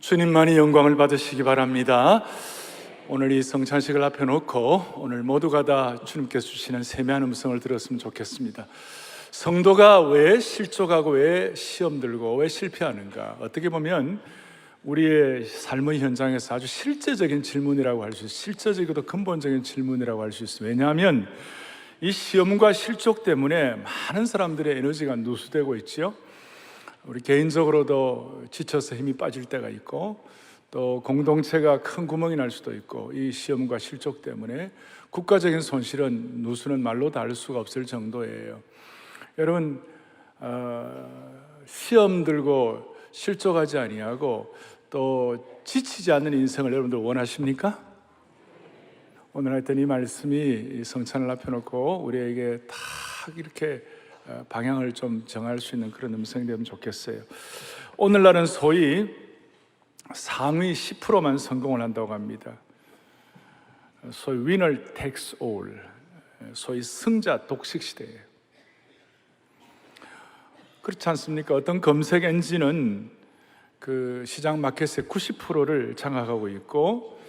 주님만이 영광을 받으시기 바랍니다. 오늘 이 성찬식을 앞에 놓고 오늘 모두가 다 주님께서 주시는 세미한 음성을 들었으면 좋겠습니다. 성도가 왜 실족하고 왜 시험 들고 왜 실패하는가? 어떻게 보면 우리의 삶의 현장에서 아주 실제적인 질문이라고 할 수 있어요. 실제적이고도 근본적인 질문이라고 할 수 있어요. 왜냐하면 이 시험과 실족 때문에 많은 사람들의 에너지가 누수되고 있지요. 우리 개인적으로도 지쳐서 힘이 빠질 때가 있고, 또 공동체가 큰 구멍이 날 수도 있고, 이 시험과 실족 때문에 국가적인 손실은 누수는 말로 다 할 수가 없을 정도예요. 여러분, 시험 들고 실족하지 아니하고 또 지치지 않는 인생을 여러분들 원하십니까? 오늘 하여튼 이 말씀이 성찬을 앞에 놓고 우리에게 딱 이렇게 방향을 좀 정할 수 있는 그런 음성이 되면 좋겠어요. 오늘날은 소위 상위 10%만 성공을 한다고 합니다. 소위 winner takes all, 소위 승자 독식 시대예요. 그렇지 않습니까? 어떤 검색 엔진은 그 시장 마켓의 90%를 장악하고 있고,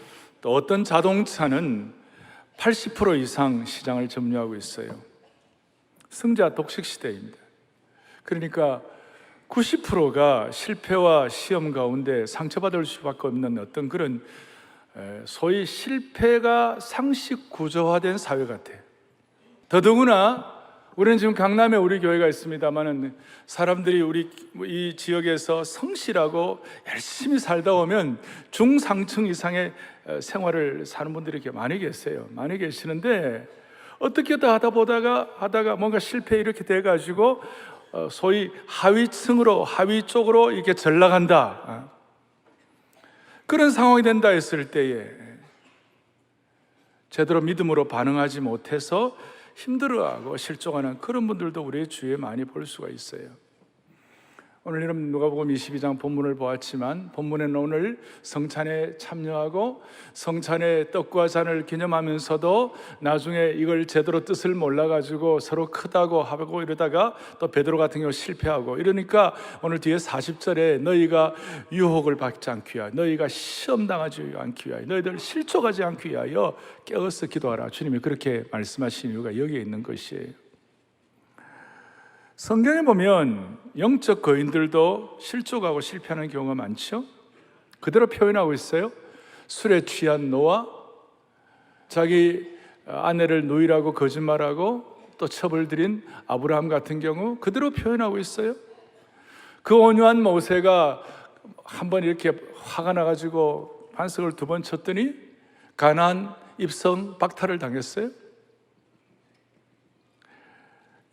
또 어떤 자동차는 80% 이상 시장을 점유하고 있어요. 승자 독식 시대입니다. 그러니까 90%가 실패와 시험 가운데 상처받을 수밖에 없는 어떤 그런 소위 실패가 상식 구조화된 사회 같아요. 더더구나 우리는 지금 강남에 우리 교회가 있습니다만은 사람들이 우리 이 지역에서 성실하고 열심히 살다 오면 중상층 이상의 생활을 사는 분들이 이렇게 많이 계세요. 많이 계시는데 어떻게 다 하다가 뭔가 실패 이렇게 돼가지고 소위 하위 쪽으로 이렇게 전락한다. 그런 상황이 된다 했을 때에 제대로 믿음으로 반응하지 못해서 힘들어하고 실족하는 그런 분들도 우리의 주위에 많이 볼 수가 있어요. 오늘 여러분 누가복음 22장 본문을 보았지만, 본문에는 오늘 성찬에 참여하고 성찬의 떡과 잔을 기념하면서도 나중에 이걸 제대로 뜻을 몰라가지고 서로 크다고 하고 이러다가 또 베드로 같은 경우 실패하고 이러니까 오늘 뒤에 40절에 너희가 유혹을 받지 않기 위하여, 너희가 시험당하지 않기 위하여, 너희들 실족하지 않기 위하여 깨어서 기도하라. 주님이 그렇게 말씀하신 이유가 여기에 있는 것이에요. 성경에 보면 영적 거인들도 실족하고 실패하는 경우가 많죠. 그대로 표현하고 있어요. 술에 취한 노아, 자기 아내를 누이라고 거짓말하고 또 첩을 들인 아브라함 같은 경우 그대로 표현하고 있어요. 그 온유한 모세가 한번 이렇게 화가 나가지고 반석을 2번 쳤더니 가나안 입성 박탈을 당했어요.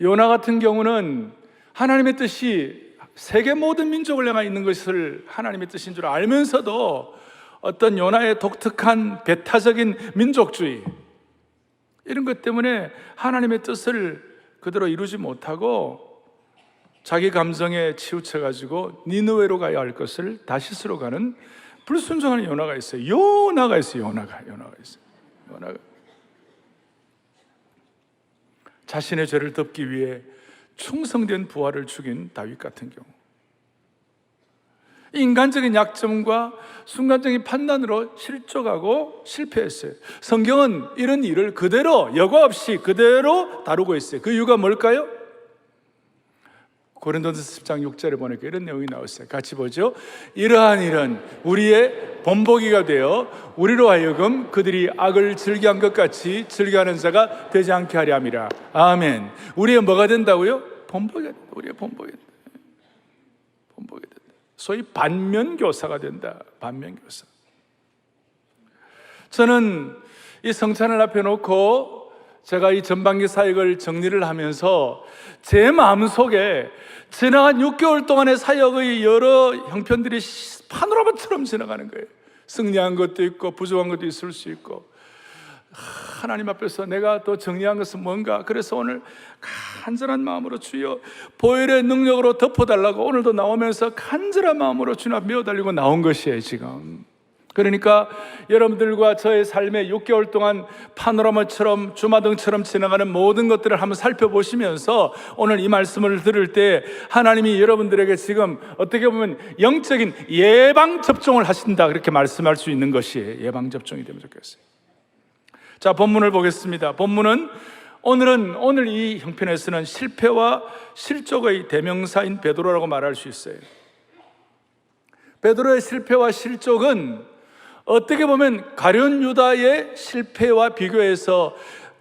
요나 같은 경우는 하나님의 뜻이 세계 모든 민족을 향해 있는 것을 하나님의 뜻인 줄 알면서도 어떤 요나의 독특한 배타적인 민족주의, 이런 것 때문에 하나님의 뜻을 그대로 이루지 못하고 자기 감정에 치우쳐가지고 니느웨로 가야 할 것을 다시스로 가는 불순종하는 요나가 있어요. 요나가 있어요. 자신의 죄를 덮기 위해 충성된 부하를 죽인 다윗 같은 경우, 인간적인 약점과 순간적인 판단으로 실족하고 실패했어요. 성경은 이런 일을 그대로 여과 없이 그대로 다루고 있어요. 그 이유가 뭘까요? 고린도전서 10장 6절에 보니까 이런 내용이 나왔어요. 같이 보죠. 이러한 일은 우리의 본보기가 되어 우리로 하여금 그들이 악을 즐겨한 것 같이 즐겨하는 자가 되지 않게 하려 함이라. 아멘. 우리의 뭐가 된다고요? 본보기가 된다. 우리의 본보기가 된다. 소위 반면교사가 된다. 반면교사. 저는 이 성찬을 앞에 놓고 제가 이 전반기 사역을 정리를 하면서 제 마음속에 지나간 6개월 동안의 사역의 여러 형편들이 파노라마처럼 지나가는 거예요. 승리한 것도 있고 부족한 것도 있을 수 있고, 하나님 앞에서 내가 또 정리한 것은 뭔가. 그래서 오늘 간절한 마음으로 주여 보혈의 능력으로 덮어달라고 오늘도 나오면서 간절한 마음으로 주님 앞에 메어달리고 나온 것이에요. 지금 그러니까 여러분들과 저의 삶에 6개월 동안 파노라마처럼 주마등처럼 지나가는 모든 것들을 한번 살펴보시면서 오늘 이 말씀을 들을 때 하나님이 여러분들에게 지금 어떻게 보면 영적인 예방접종을 하신다, 그렇게 말씀할 수 있는 것이 예방접종이 되면 좋겠어요. 자, 본문을 보겠습니다. 본문은 오늘 이 형편에서는 실패와 실족의 대명사인 베드로라고 말할 수 있어요. 베드로의 실패와 실족은 어떻게 보면 가룟 유다의 실패와 비교해서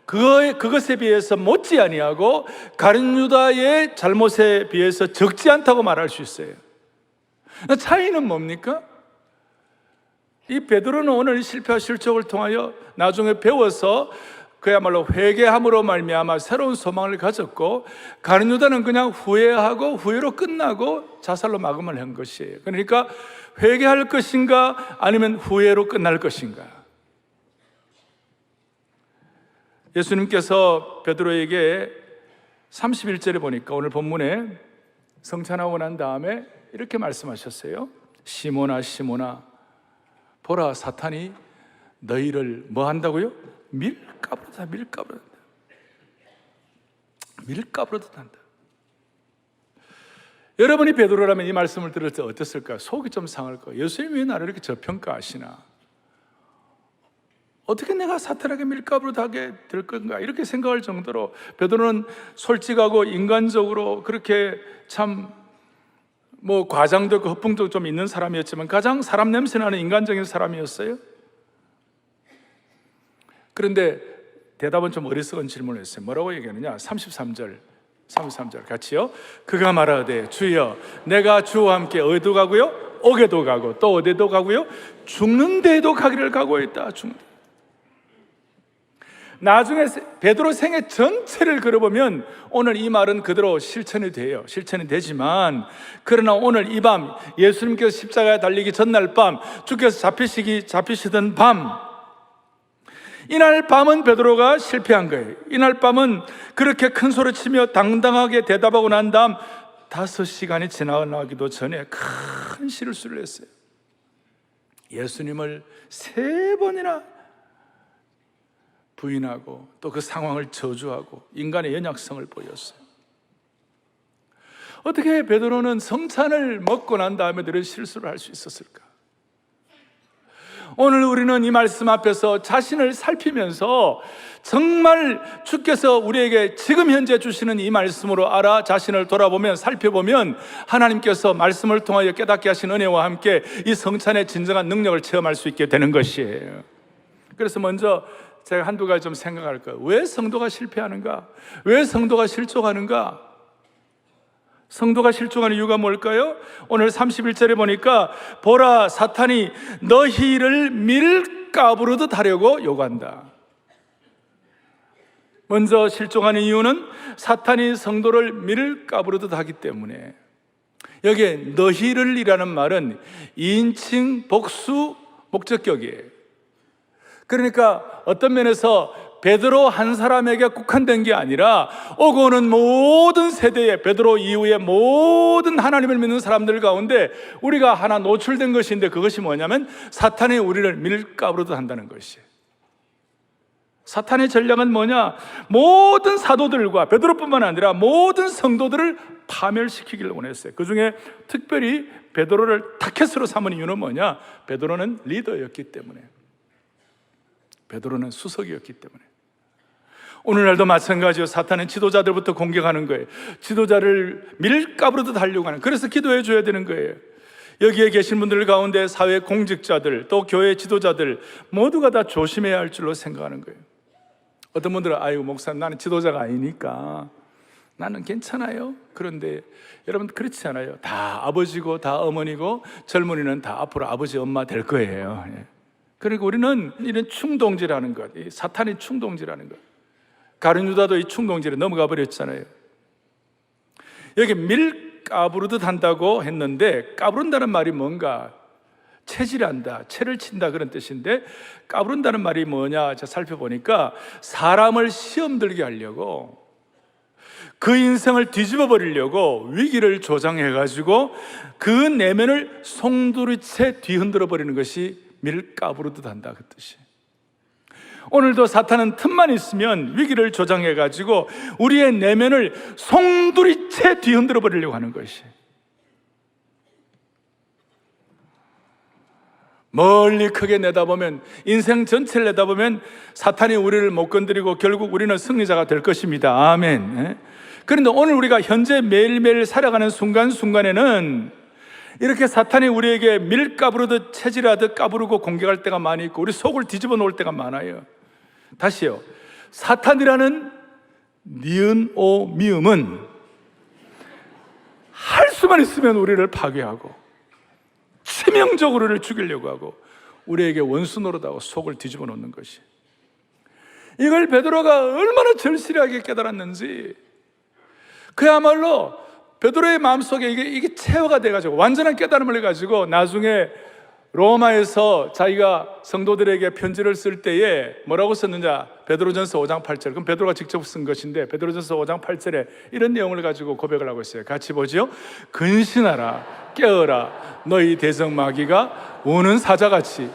그것에 비해서 못지 아니하고 가룟 유다의 잘못에 비해서 적지 않다고 말할 수 있어요. 차이는 뭡니까? 이 베드로는 오늘 이 실패와 실족을 통하여 나중에 배워서 그야말로 회개함으로 말미암아 새로운 소망을 가졌고, 가룟 유다는 그냥 후회하고 후회로 끝나고 자살로 마감을 한 것이에요. 그러니까 회개할 것인가 아니면 후회로 끝날 것인가. 예수님께서 베드로에게 31절에 보니까 오늘 본문에 성찬하고 난 다음에 이렇게 말씀하셨어요. 시몬아 시몬아, 보라, 사탄이 너희를 뭐 한다고요? 밀가부르다. 밀가부르듯. 여러분이 베드로라면 이 말씀을 들을 때 어땠을까요? 속이 좀 상할 거예요. 예수님이 왜 나를 이렇게 저평가하시나? 어떻게 내가 사탄에게 밀가부르하게 될 건가? 이렇게 생각할 정도로 베드로는 솔직하고 인간적으로 그렇게 참 과장되고 허풍도 좀 있는 사람이었지만 가장 사람 냄새나는 인간적인 사람이었어요. 그런데 대답은 좀 어리석은 질문을 했어요. 뭐라고 얘기하느냐? 33절 같이요. 그가 말하되 주여, 내가 주와 함께 어디도 가고요, 옥에도 가고 또 어디도 가고요, 죽는 데에도 가기를 각오했다. 나중에 베드로 생애 전체를 걸어보면 오늘 이 말은 그대로 실천이 돼요. 실천이 되지만, 그러나 오늘 이 밤, 예수님께서 십자가에 달리기 전날 밤, 주께서 잡히시던 밤, 이날 밤은 베드로가 실패한 거예요. 이날 밤은 그렇게 큰 소리치며 당당하게 대답하고 난 다음 5시간이 지나가기도 전에 큰 실수를 했어요. 예수님을 3번이나 부인하고 또 그 상황을 저주하고 인간의 연약성을 보였어요. 어떻게 베드로는 성찬을 먹고 난 다음에 이런 실수를 할 수 있었을까? 오늘 우리는 이 말씀 앞에서 자신을 살피면서 정말 주께서 우리에게 지금 현재 주시는 이 말씀으로 알아 자신을 돌아보면, 살펴보면 하나님께서 말씀을 통하여 깨닫게 하신 은혜와 함께 이 성찬의 진정한 능력을 체험할 수 있게 되는 것이에요. 그래서 먼저 제가 한두 가지 좀 생각할 거예요. 왜 성도가 실패하는가? 왜 성도가 실족하는가? 성도가 실족하는 이유가 뭘까요? 오늘 31절에 보니까 보라, 사탄이 너희를 밀가부르듯 하려고 요구한다. 먼저 실족하는 이유는 사탄이 성도를 밀가부르듯 하기 때문에. 여기에 너희를 이라는 말은 2인칭 복수 목적격이에요. 그러니까 어떤 면에서 베드로 한 사람에게 국한된 게 아니라 오고 오는 모든 세대에, 베드로 이후에 모든 하나님을 믿는 사람들 가운데 우리가 하나 노출된 것인데, 그것이 뭐냐면 사탄이 우리를 밀가부르듯 한다는 것이에요. 사탄의 전략은 뭐냐? 모든 사도들과 베드로뿐만 아니라 모든 성도들을 파멸시키기를 원했어요. 그 중에 특별히 베드로를 타켓으로 삼은 이유는 뭐냐? 베드로는 리더였기 때문에, 베드로는 수석이었기 때문에. 오늘날도 마찬가지요. 사탄은 지도자들부터 공격하는 거예요. 지도자를 밀가부르듯 하려고 하는, 그래서 기도해 줘야 되는 거예요. 여기에 계신 분들 가운데 사회 공직자들, 또 교회 지도자들 모두가 다 조심해야 할 줄로 생각하는 거예요. 어떤 분들은 아유 목사님, 나는 지도자가 아니니까 나는 괜찮아요. 그런데 여러분 그렇지 않아요. 다 아버지고 다 어머니고 젊은이는 다 앞으로 아버지 엄마 될 거예요. 그리고 우리는 이런 충동질하는 것, 사탄이 충동질하는 것, 가룟 유다도 이 충동질에 넘어가 버렸잖아요. 여기 밀가부르듯 한다고 했는데, 까부른다는 말이 뭔가? 체질한다, 채를 친다, 그런 뜻인데, 까부른다는 말이 뭐냐? 제가 살펴보니까 사람을 시험 들게 하려고, 그 인생을 뒤집어 버리려고 위기를 조장해 가지고 그 내면을 송두리째 뒤흔들어 버리는 것이 밀가부르듯 한다, 그 뜻이. 오늘도 사탄은 틈만 있으면 위기를 조장해가지고 우리의 내면을 송두리째 뒤흔들어 버리려고 하는 것이. 멀리 크게 내다보면, 인생 전체를 내다보면 사탄이 우리를 못 건드리고 결국 우리는 승리자가 될 것입니다. 아멘. 그런데 오늘 우리가 현재 매일매일 살아가는 순간순간에는 이렇게 사탄이 우리에게 밀가부르듯 체질하듯 까부르고 공격할 때가 많이 있고 우리 속을 뒤집어 놓을 때가 많아요. 다시요. 사탄이라는 니은오 미음은 할 수만 있으면 우리를 파괴하고 치명적으로 우리를 죽이려고 하고 우리에게 원수 노릇하고 속을 뒤집어 놓는 것이. 이걸 베드로가 얼마나 절실하게 깨달았는지, 그야말로 베드로의 마음속에 이게 체화가 돼가지고 완전한 깨달음을 해가지고 나중에 로마에서 자기가 성도들에게 편지를 쓸 때에 뭐라고 썼느냐, 베드로전서 5장 8절. 그럼 베드로가 직접 쓴 것인데 베드로전서 5장 8절에 이런 내용을 가지고 고백을 하고 있어요. 같이 보죠. 근신하라, 깨어라, 너희 대적 마귀가 우는 사자같이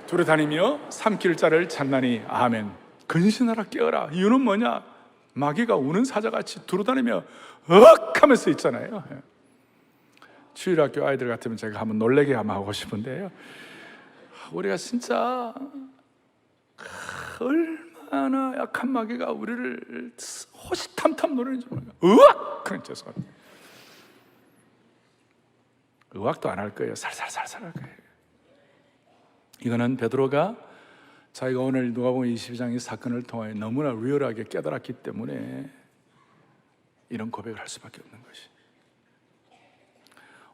두루다니며 삼킬 자를 찾나니. 아멘. 근신하라, 깨어라. 이유는 뭐냐? 마귀가 우는 사자같이 두루다니며 억 하면서 있잖아요. 주일학교 아이들 같으면 제가 한번 놀래게 한번 하고 싶은데요, 우리가 진짜 얼마나 약한 마귀가 우리를 호시탐탐 노리는지 모르겠어요. 으악! 그런 죄송합니다. 의학도 안 할 거예요. 살살살살 할 거예요. 이거는 베드로가 자기가 오늘 누가복음 22장 이 사건을 통하여 너무나 리얼하게 깨달았기 때문에 이런 고백을 할 수밖에 없는 것이.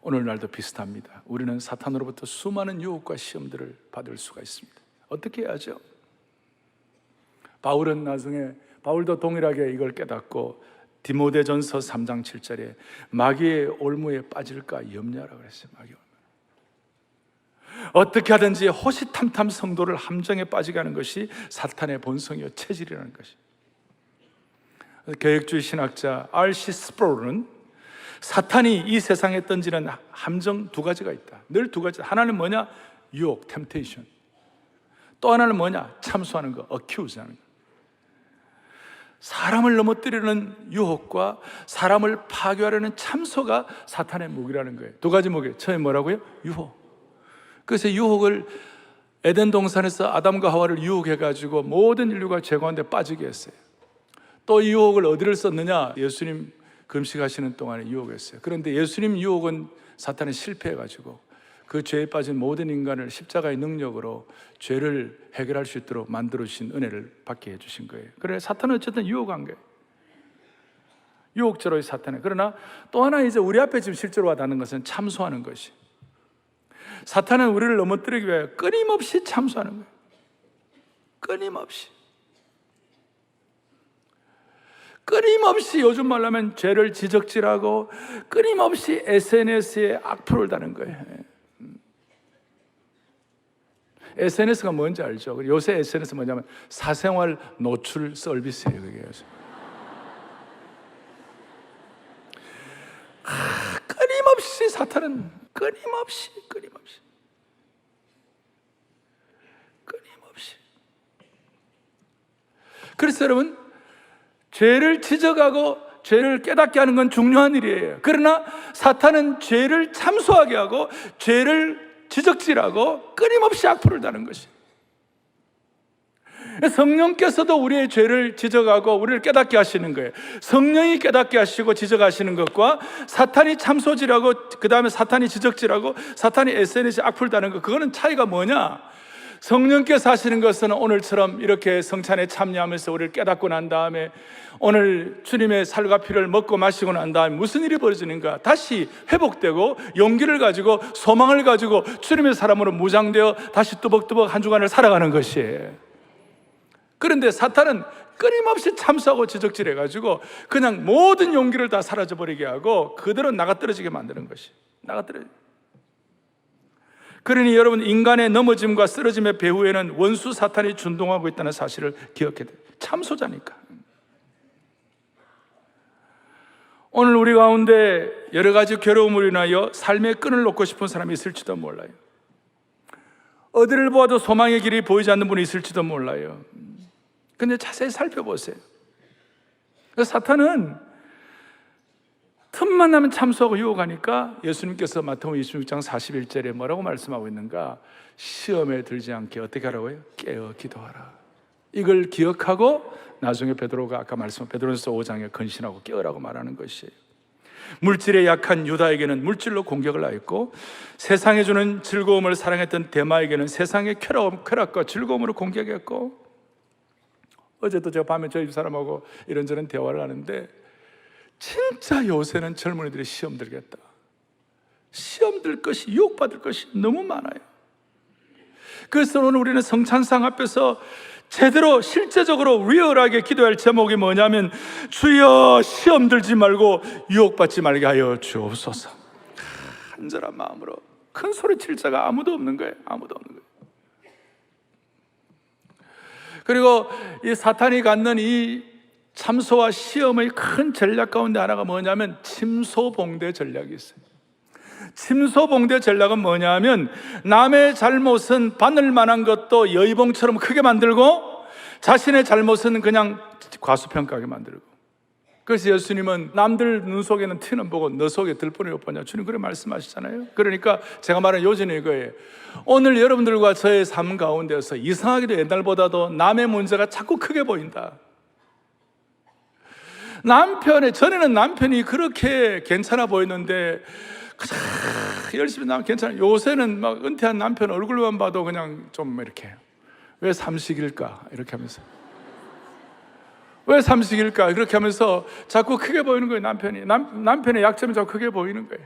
오늘날도 비슷합니다. 우리는 사탄으로부터 수많은 유혹과 시험들을 받을 수가 있습니다. 어떻게 해야죠? 바울은 나중에, 바울도 동일하게 이걸 깨닫고 디모데전서 3장 7절에 마귀의 올무에 빠질까 염려하라고 그랬어요. 마귀 올무. 어떻게 하든지 호시탐탐 성도를 함정에 빠지게 하는 것이 사탄의 본성이요 체질이라는 것이. 계획주의 신학자 R.C. 스프롤은 사탄이 이 세상에 던지는 함정 두 가지가 있다. 늘 두 가지. 하나는 뭐냐? 유혹, 템테이션. 또 하나는 뭐냐? 참소하는 거, accuse 하는 거. 사람을 넘어뜨리는 유혹과 사람을 파괴하려는 참소가 사탄의 무기라는 거예요. 두 가지 무기. 처음에 뭐라고요? 유혹. 그래서 유혹을 에덴 동산에서 아담과 하와를 유혹해가지고 모든 인류가 죄 가운데 빠지게 했어요. 또 이 유혹을 어디를 썼느냐? 예수님 금식하시는 동안에 유혹했어요. 그런데 예수님 유혹은 사탄이 실패해가지고 그 죄에 빠진 모든 인간을 십자가의 능력으로 죄를 해결할 수 있도록 만들어주신 은혜를 받게 해주신 거예요. 그래, 사탄은 어쨌든 유혹한 거예요. 유혹자로의 사탄은. 그러나 또 하나 이제 우리 앞에 지금 실제로 와닿는 것은 참소하는 것이. 사탄은 우리를 넘어뜨리기 위해 끊임없이 참소하는 거예요. 끊임없이 요즘 말로 하면 죄를 지적질하고 끊임없이 SNS에 악플을 다는 거예요. SNS가 뭔지 알죠? 요새 SNS 뭐냐면 사생활 노출 서비스예요. 그게. 끊임없이 사탄은 끊임없이 그래서 여러분, 죄를 지적하고 죄를 깨닫게 하는 건 중요한 일이에요. 그러나 사탄은 죄를 참소하게 하고 죄를 지적질하고 끊임없이 악플을 다는 것이. 성령께서도 우리의 죄를 지적하고 우리를 깨닫게 하시는 거예요. 성령이 깨닫게 하시고 지적하시는 것과 사탄이 참소질하고 그 다음에 사탄이 지적질하고 사탄이 SNS에 악플 다는 것, 그거는 차이가 뭐냐? 성령께서 하시는 것은 오늘처럼 이렇게 성찬에 참여하면서 우리를 깨닫고 난 다음에 오늘 주님의 살과 피를 먹고 마시고 난 다음에 무슨 일이 벌어지는가? 다시 회복되고 용기를 가지고 소망을 가지고 주님의 사람으로 무장되어 다시 뚜벅뚜벅 한 주간을 살아가는 것이에요. 그런데 사탄은 끊임없이 참소하고 지적질해가지고 그냥 모든 용기를 다 사라져버리게 하고 그대로 나가떨어지게 만드는 것이. 그러니 여러분, 인간의 넘어짐과 쓰러짐의 배후에는 원수 사탄이 준동하고 있다는 사실을 기억해야 돼요. 참소자니까. 오늘 우리 가운데 여러 가지 괴로움으로 인하여 삶의 끈을 놓고 싶은 사람이 있을지도 몰라요. 어디를 보아도 소망의 길이 보이지 않는 분이 있을지도 몰라요. 근데 자세히 살펴보세요. 사탄은 틈만 나면 참소하고 유혹하니까 예수님께서 마태복음 26장 41절에 뭐라고 말씀하고 있는가? 시험에 들지 않게 어떻게 하라고요? 깨어 기도하라. 이걸 기억하고 나중에 베드로가 아까 말씀한 베드로전서 5장에 근신하고 깨어라고 말하는 것이에요. 물질에 약한 유다에게는 물질로 공격을 하였고, 세상에 주는 즐거움을 사랑했던 데마에게는 세상의 쾌락과 즐거움으로 공격했고, 어제도 제가 밤에 저희 집 사람하고 이런저런 대화를 하는데, 진짜 요새는 젊은이들이 시험 들겠다. 시험 들 것이, 유혹받을 것이 너무 많아요. 그래서 오늘 우리는 성찬상 앞에서 제대로 실제적으로 리얼하게 기도할 제목이 뭐냐면, 주여 시험 들지 말고 유혹받지 말게 하여 주옵소서. 간절한 마음으로 큰 소리 칠 자가 아무도 없는 거예요. 아무도 없는 거예요. 그리고 이 사탄이 갖는 이 참소와 시험의 큰 전략 가운데 하나가 뭐냐면 침소봉대 전략이 있어요. 침소봉대 전략은 뭐냐면, 남의 잘못은 바늘 만한 것도 여의봉처럼 크게 만들고, 자신의 잘못은 그냥 과소평가하게 만들고. 그래서 예수님은 남들 눈 속에는 티는 보고 너 속에 들보니 못 보냐, 주님 그렇게 말씀하시잖아요. 그러니까 제가 말하는 요지는 이거예요. 오늘 여러분들과 저의 삶 가운데서 이상하게도 옛날보다도 남의 문제가 자꾸 크게 보인다. 전에는 남편이 그렇게 괜찮아 보였는데 열심히 나면 괜찮아. 요새는 막 은퇴한 남편 얼굴만 봐도 그냥 좀 이렇게, 왜 삼식일까 이렇게 하면서, 왜 삼식일까 그렇게 하면서 자꾸 크게 보이는 거예요. 남편의 약점이 자꾸 크게 보이는 거예요.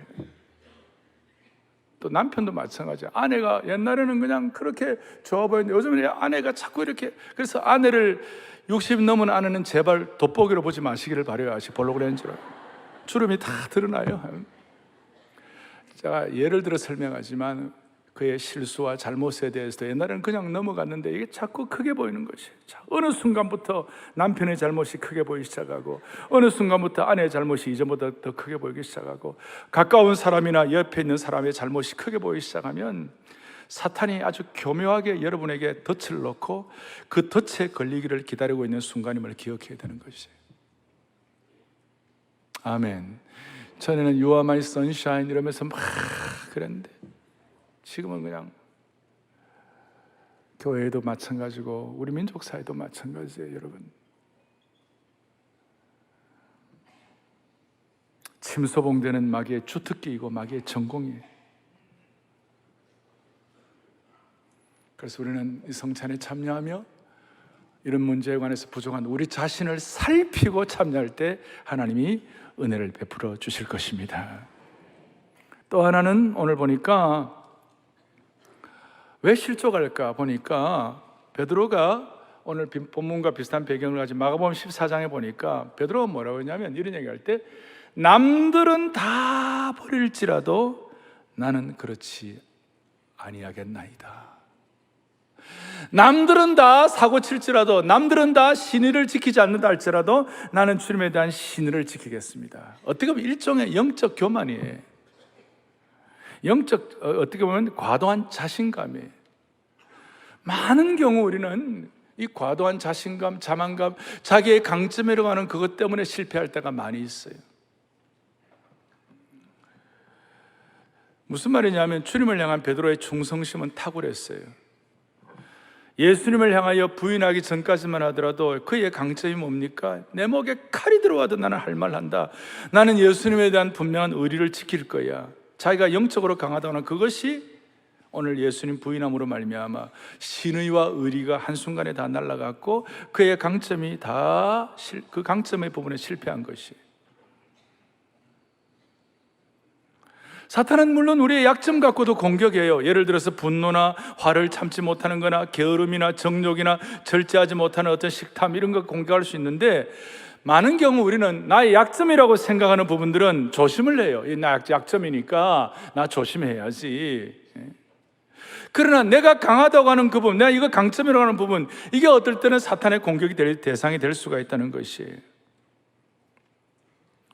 또 남편도 마찬가지야. 아내가 옛날에는 그냥 그렇게 좋아 보였는데 요즘은 아내가 자꾸 이렇게. 그래서 아내를 60 넘은 아내는 제발 돋보기로 보지 마시기를 바라요. 홀로그램처럼 주름이 다 드러나요. 제가 예를 들어 설명하지만 그의 실수와 잘못에 대해서 옛날에는 그냥 넘어갔는데 이게 자꾸 크게 보이는 것이, 어느 순간부터 남편의 잘못이 크게 보이기 시작하고, 어느 순간부터 아내의 잘못이 이전보다 더 크게 보이기 시작하고, 가까운 사람이나 옆에 있는 사람의 잘못이 크게 보이기 시작하면 사탄이 아주 교묘하게 여러분에게 덫을 놓고 그 덫에 걸리기를 기다리고 있는 순간임을 기억해야 되는 것이에요. 아멘. 전에는 You are my sunshine 이러면서 막 그랬는데 지금은 그냥, 교회도 마찬가지고 우리 민족 사회도 마찬가지예요. 여러분, 침소봉대는 마귀의 주특기이고 마귀의 전공이에요. 그래서 우리는 이 성찬에 참여하며 이런 문제에 관해서 부족한 우리 자신을 살피고 참여할 때 하나님이 은혜를 베풀어 주실 것입니다. 또 하나는 오늘 보니까 왜 실족할까 보니까, 베드로가 오늘 본문과 비슷한 배경을 가진 마가복음 14장에 보니까 베드로가 뭐라고 했냐면, 이런 얘기할 때 남들은 다 버릴지라도 나는 그렇지 아니하겠나이다. 남들은 다 사고칠지라도, 남들은 다 신의를 지키지 않는다 할지라도 나는 주님에 대한 신의를 지키겠습니다. 어떻게 보면 일종의 영적 교만이에요. 어떻게 보면 과도한 자신감이에요. 많은 경우 우리는 이 과도한 자신감, 자만감, 자기의 강점이라고 하는 그것 때문에 실패할 때가 많이 있어요. 무슨 말이냐면, 주님을 향한 베드로의 충성심은 탁월했어요. 예수님을 향하여 부인하기 전까지만 하더라도 그의 강점이 뭡니까? 내 목에 칼이 들어와도 나는 할 말 한다. 나는 예수님에 대한 분명한 의리를 지킬 거야. 자기가 영적으로 강하다고 하는 그것이 오늘 예수님 부인함으로 말미암아 신의와 의리가 한순간에 다 날아갔고, 그의 강점이 다 그 강점의 부분에 실패한 것이. 사탄은 물론 우리의 약점 갖고도 공격해요. 예를 들어서 분노나 화를 참지 못하는 거나 게으름이나 정욕이나 절제하지 못하는 어떤 식탐, 이런 거 공격할 수 있는데, 많은 경우 우리는 나의 약점이라고 생각하는 부분들은 조심을 해요. 나 약점이니까 나 조심해야지. 그러나 내가 강하다고 하는 그 부분, 내가 이거 강점이라고 하는 부분, 이게 어떨 때는 사탄의 공격이 될 대상이 될 수가 있다는 것이에요.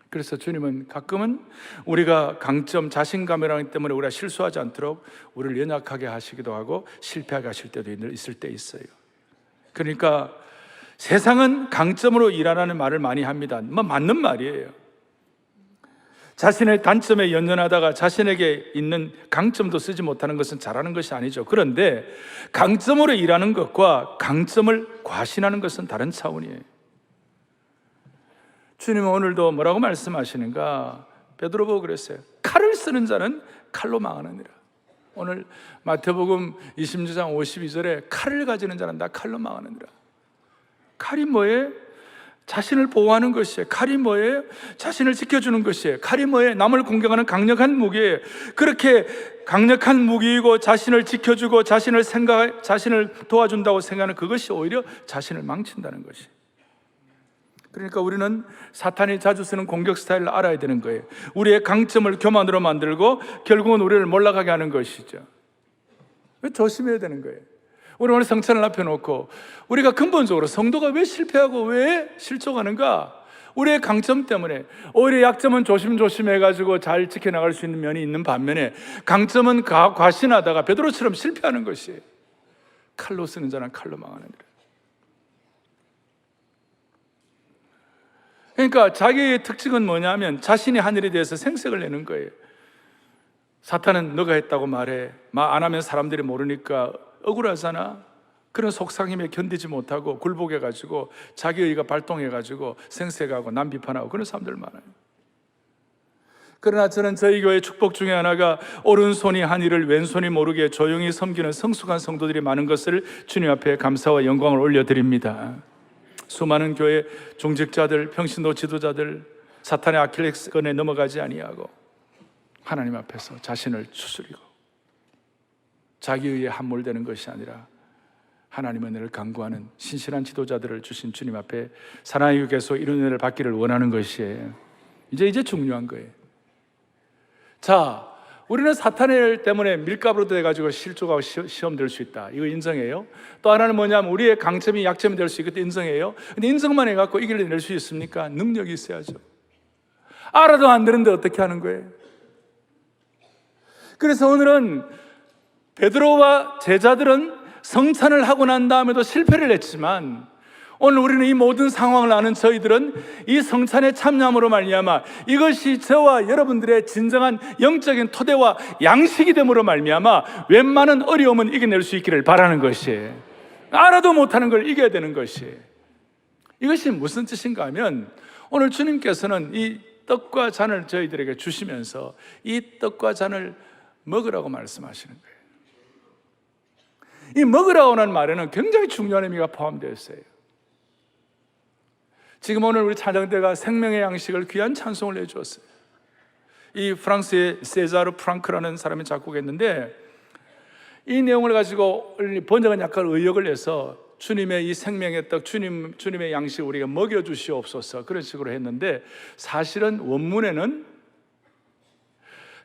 그래서 주님은 가끔은 우리가 강점, 자신감이라는 때문에 우리가 실수하지 않도록 우리를 연약하게 하시기도 하고 실패하게 하실 때도 있을 때 있어요. 그러니까 세상은 강점으로 일하라는 말을 많이 합니다. 맞는 말이에요. 자신의 단점에 연연하다가 자신에게 있는 강점도 쓰지 못하는 것은 잘하는 것이 아니죠. 그런데 강점으로 일하는 것과 강점을 과신하는 것은 다른 차원이에요. 주님은 오늘도 뭐라고 말씀하시는가? 베드로 보고 그랬어요. 칼을 쓰는 자는 칼로 망하느니라. 오늘 마태복음 26장 52절에 칼을 가지는 자는 다 칼로 망하느니라. 칼이 뭐예요? 자신을 보호하는 것이에요. 칼이 뭐예요? 자신을 지켜주는 것이에요. 칼이 뭐예요? 남을 공격하는 강력한 무기예요. 그렇게 강력한 무기이고 자신을 지켜주고 자신을 도와준다고 생각하는 그것이 오히려 자신을 망친다는 것이에요. 그러니까 우리는 사탄이 자주 쓰는 공격 스타일을 알아야 되는 거예요. 우리의 강점을 교만으로 만들고 결국은 우리를 몰락하게 하는 것이죠. 조심해야 되는 거예요. 우리 오늘 성찬을 앞에 놓고 우리가 근본적으로 성도가 왜 실패하고 왜 실족하는가? 우리의 강점 때문에. 오히려 약점은 조심조심해가지고 잘 지켜나갈 수 있는 면이 있는 반면에 강점은 과신하다가 베드로처럼 실패하는 것이에요. 칼로 쓰는 자는 칼로 망하느니라. 그러니까 자기의 특징은 뭐냐면 자신이 한 일에 대해서 생색을 내는 거예요. 사탄은 너가 했다고 말해. 말 안 하면 사람들이 모르니까 억울하잖아. 그런 속상임에 견디지 못하고 굴복해가지고 자기의가 발동해가지고 생색하고 남 비판하고 그런 사람들 많아요. 그러나 저는 저희 교회 축복 중에 하나가 오른손이 한 일을 왼손이 모르게 조용히 섬기는 성숙한 성도들이 많은 것을 주님 앞에 감사와 영광을 올려드립니다. 수많은 교회 종직자들, 평신도 지도자들 사탄의 아킬레스건에 넘어가지 아니하고 하나님 앞에서 자신을 추스리고 자기의에 함몰되는 것이 아니라 하나님의 은혜를 간구하는 신실한 지도자들을 주신 주님 앞에 사랑의 교회에서 이런 은혜를 받기를 원하는 것이에요. 이제 중요한 거예요. 자, 우리는 사탄 때문에 밀가루로 돼가지고 실족하고 시험 될 수 있다. 이거 인정해요. 또 하나는 뭐냐면 우리의 강점이 약점이 될 수 있겠다. 인정해요. 근데 인정만 해갖고 이길을 낼 수 있습니까? 능력이 있어야죠. 알아도 안 되는데 어떻게 하는 거예요? 그래서 오늘은 베드로와 제자들은 성찬을 하고 난 다음에도 실패를 했지만 오늘 우리는 이 모든 상황을 아는 저희들은 이 성찬에 참여함으로 말미암아 이것이 저와 여러분들의 진정한 영적인 토대와 양식이 됨으로 말미암아 웬만한 어려움은 이겨낼 수 있기를 바라는 것이에요. 알아도 못하는 걸 이겨야 되는 것이에요. 이것이 무슨 뜻인가 하면 오늘 주님께서는 이 떡과 잔을 저희들에게 주시면서 이 떡과 잔을 먹으라고 말씀하시는 거예요. 이 먹으라고는 말에는 굉장히 중요한 의미가 포함되어 있어요. 지금 오늘 우리 찬양대가 생명의 양식을 귀한 찬송을 해주었어요. 이 프랑스의 세자르 프랑크라는 사람이 작곡했는데 이 내용을 가지고 번역은 약간 의역을 해서 주님의 이 생명의 떡, 주님의 양식을 우리가 먹여주시옵소서 그런 식으로 했는데 사실은 원문에는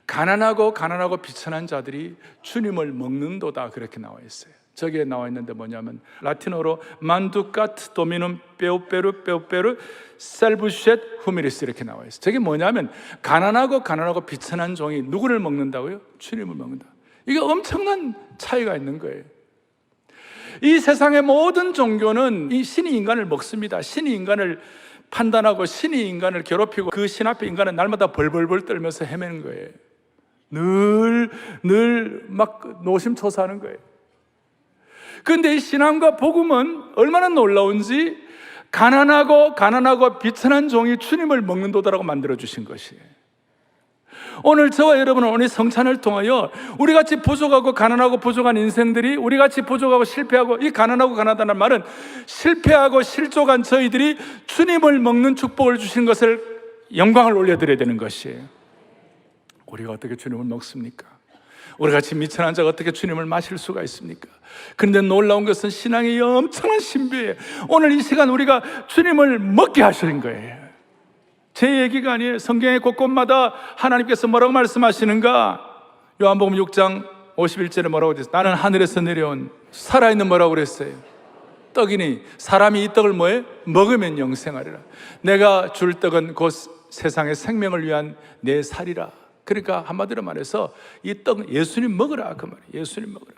가난하고 비천한 자들이 주님을 먹는도다 그렇게 나와 있어요. 저기에 나와 있는데 뭐냐면 라틴어로 만두카트 도미눔 빼오페르 셀부쉣 후미리스 이렇게 나와 있어요. 저게 뭐냐면 가난하고 비천한 종이 누구를 먹는다고요? 주님을 먹는다. 이게 엄청난 차이가 있는 거예요. 이 세상의 모든 종교는 이 신이 인간을 먹습니다. 신이 인간을 판단하고 신이 인간을 괴롭히고 그 신 앞에 인간은 날마다 벌벌벌 떨면서 헤매는 거예요. 늘 막 노심초사하는 거예요. 그런데 이 신앙과 복음은 얼마나 놀라운지 가난하고 비천한 종이 주님을 먹는도다라고 만들어주신 것이에요. 오늘 저와 여러분은 오늘 성찬을 통하여 우리같이 부족하고 가난하고 부족한 인생들이 우리같이 부족하고 실패하고 이 가난하고 가난하다는 말은 실패하고 실족한 저희들이 주님을 먹는 축복을 주신 것을 영광을 올려드려야 되는 것이에요. 우리가 어떻게 주님을 먹습니까? 우리같이 미천한 자가 어떻게 주님을 마실 수가 있습니까? 그런데 놀라운 것은 신앙의 엄청난 신비예요. 오늘 이 시간 우리가 주님을 먹게 하시는 거예요. 제 얘기가 아니에요. 성경의 곳곳마다 하나님께서 뭐라고 말씀하시는가? 요한복음 6장 51절에 뭐라고 그랬어요? 나는 하늘에서 내려온 살아있는 뭐라고 그랬어요? 떡이니 사람이 이 떡을 뭐해? 먹으면 영생하리라. 내가 줄 떡은 곧 세상의 생명을 위한 내 살이라. 그러니까 한마디로 말해서 이 떡 예수님 먹으라 그 말이에요. 예수님 먹으라.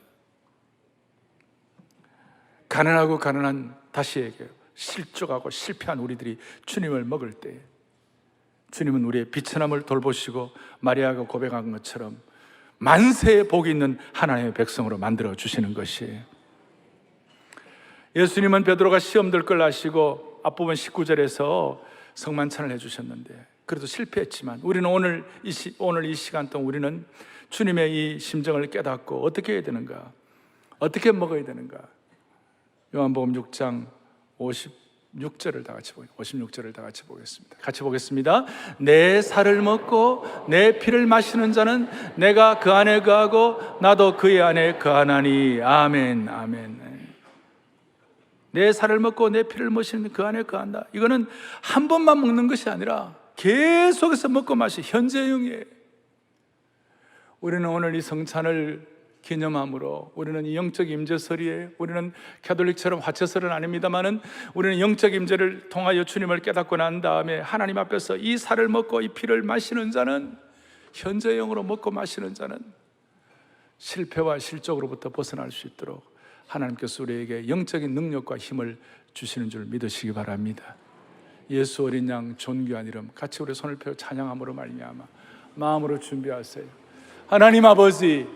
가난하고 가난한, 다시 얘기해요, 실족하고 실패한 우리들이 주님을 먹을 때 주님은 우리의 비천함을 돌보시고 마리아가 고백한 것처럼 만세의 복이 있는 하나님의 백성으로 만들어 주시는 것이에요. 예수님은 베드로가 시험 들 걸 아시고 앞부분 19절에서 성만찬을 해주셨는데 그래도 실패했지만 우리는 오늘 이 시간 동안 우리는 주님의 이 심정을 깨닫고 어떻게 해야 되는가, 어떻게 먹어야 되는가. 요한복음 6장 56절을 다 같이 보겠습니다. 같이 보겠습니다. 내 살을 먹고 내 피를 마시는 자는 내가 그 안에 거하고 나도 그의 안에 거하나니. 아멘, 아멘. 내 살을 먹고 내 피를 마시는 그 안에 거한다. 이거는 한 번만 먹는 것이 아니라 계속해서 먹고 마시, 현재형이에요. 우리는 오늘 이 성찬을 기념함으로 우리는 이 영적 임재설이에요. 우리는 가톨릭처럼 화채설은 아닙니다만은 우리는 영적 임재를 통하여 주님을 깨닫고 난 다음에 하나님 앞에서 이 살을 먹고 이 피를 마시는 자는, 현재형으로 먹고 마시는 자는 실패와 실족으로부터 벗어날 수 있도록 하나님께서 우리에게 영적인 능력과 힘을 주시는 줄 믿으시기 바랍니다. 예수 어린 양 존귀한 이름, 같이 우리 손을 펴 찬양함으로 말미암아 마음으로 준비하세요. 하나님 아버지,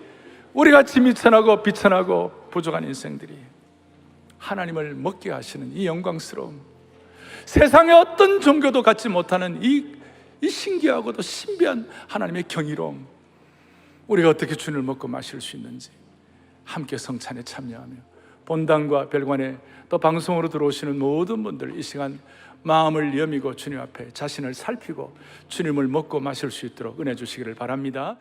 우리같이 미천하고 비천하고 부족한 인생들이 하나님을 먹게 하시는 이 영광스러움, 세상의 어떤 종교도 갖지 못하는 이 신기하고도 신비한 하나님의 경이로움, 우리가 어떻게 주님을 먹고 마실 수 있는지 함께 성찬에 참여하며 본당과 별관에 또 방송으로 들어오시는 모든 분들 이 시간 마음을 여미고 주님 앞에 자신을 살피고 주님을 먹고 마실 수 있도록 은혜 주시기를 바랍니다.